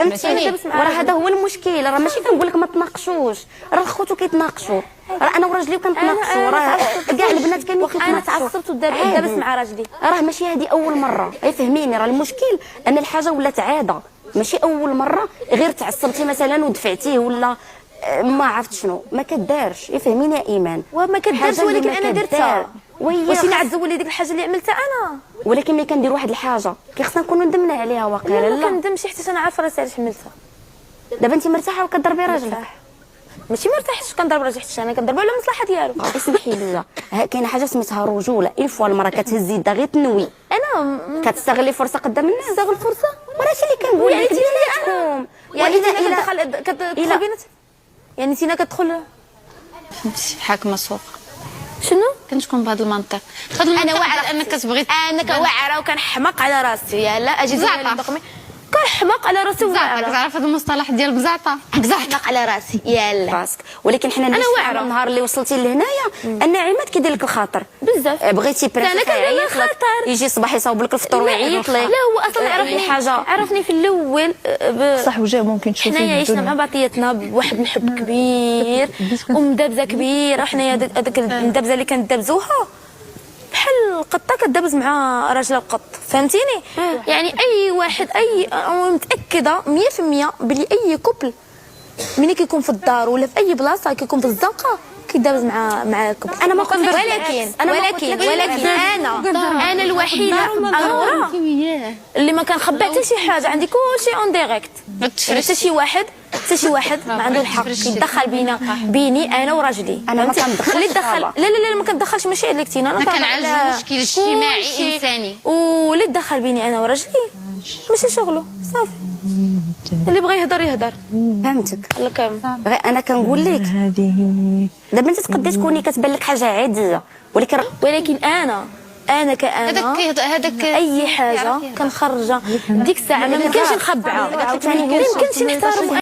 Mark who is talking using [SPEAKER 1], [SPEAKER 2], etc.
[SPEAKER 1] فهمتيني؟ وراه هذا هو المشكل، راه ماشي كنقول لك ما تناقشوش، راه خوتو كيتناقشوا، راه انا وراجلي كنتناقشوا، راه كاع البنات كاملين كيتناقشوا.
[SPEAKER 2] انا تعصبت ودابس مع راجلي،
[SPEAKER 1] راه ماشي هذه اول مره، فهميني، راه المشكل ان الحاجه ولات عاده، ماشي اول مره غير تعصبتي مثلا ودفعتيه ولا ما عرفت شنو، ما كدارش، فهميني يا ايمان.
[SPEAKER 2] وما كدارش، ولكن انا درتها. واش انا عتزولي ديك الحاجه اللي عملتها انا؟
[SPEAKER 1] ولكن ملي كندير واحد الحاجه كيخصنا نكونوا ندمنا عليها واقيلا.
[SPEAKER 2] لا ما كندمش حيت انا عارفه راسي علاش عملتها.
[SPEAKER 1] دابا انت مرتاحه وكضربي راجلك؟
[SPEAKER 2] ماشي مرتاحش كنضرب راجلي حتى انا كنضربو على المصلحه ديالو.
[SPEAKER 1] اسمحي لي، كاينه حاجه سميتها رجوله، اون فوا المراه كتهزي يدها غير تنوي،
[SPEAKER 2] انا
[SPEAKER 1] كتستغلي فرصه قدام الناس.
[SPEAKER 2] نستغل فرصه،
[SPEAKER 1] وراه هادشي اللي كنقول
[SPEAKER 2] يعني
[SPEAKER 1] لك
[SPEAKER 2] انا يعني انا كتدخل بينات، يعني تينا كتدخل
[SPEAKER 3] فهمتي حاكمه سوق.
[SPEAKER 2] شنو
[SPEAKER 3] كنتكون بهذا المنطق،
[SPEAKER 2] انا واعره
[SPEAKER 3] انك كتبغي،
[SPEAKER 2] انا كواعره وكنحماق على راسي، يلا اجي كنحماق على راسي
[SPEAKER 3] بزعطه. كتعرف هذا المصطلح ديال بزعطه؟
[SPEAKER 2] كنحماق على راسي يلا
[SPEAKER 1] راسك. ولكن حنا
[SPEAKER 2] انا واعره
[SPEAKER 1] النهار اللي وصلتي لهنايا ان عماد كيدير لك الخاطر
[SPEAKER 2] بزاف،
[SPEAKER 1] بغيتي
[SPEAKER 2] انا كندير لك الخاطر،
[SPEAKER 1] يجي الصباح يصاوب لك الفطور ويعيط لك.
[SPEAKER 2] لا هو اصلا عرفني في الاول
[SPEAKER 4] صح وجا ممكن تشوفي
[SPEAKER 2] حنايا عشنا مع بعضياتنا بواحد الحب كبير ومدابزه كبيره، وحنايا هذاك المدابزه اللي كندابزوها بحال القطه كدابز مع راجلها القط، فهمتيني؟ يعني اي واحد انا متاكده 100% بلي اي كوبل ملي كيكون في الدار ولا في اي بلاصه كيكون في الزنقه كيدابز مع كوبل.
[SPEAKER 1] انا ما كنت
[SPEAKER 2] ولكن انا الوحيده انا اللي ما كنخبى حتى شي حاجه، عندي كلشي اون ديريكت، حتى شي واحد ما عنده الحق يتدخل بيني انا وراجلي.
[SPEAKER 1] انا ما كندخلش،
[SPEAKER 2] اللي دخل لا ما كندخلش، ماشي عليك تينا، انا
[SPEAKER 3] كنعالج مشكل اجتماعي انساني،
[SPEAKER 2] واللي دخل بيني انا وراجلي ماشي شغله صافي، اللي بغى يهضر.
[SPEAKER 1] فهمتك.
[SPEAKER 2] الله كرم.
[SPEAKER 1] انا كنقول لك دابا انت تقدري تكوني كتبان لك حاجه عاديه،
[SPEAKER 2] ولكن انا كأنا
[SPEAKER 3] هذاك
[SPEAKER 2] اي حاجه كنخرجها ديك الساعه ما يمكنش نخبعها، ما يمكنش نحترم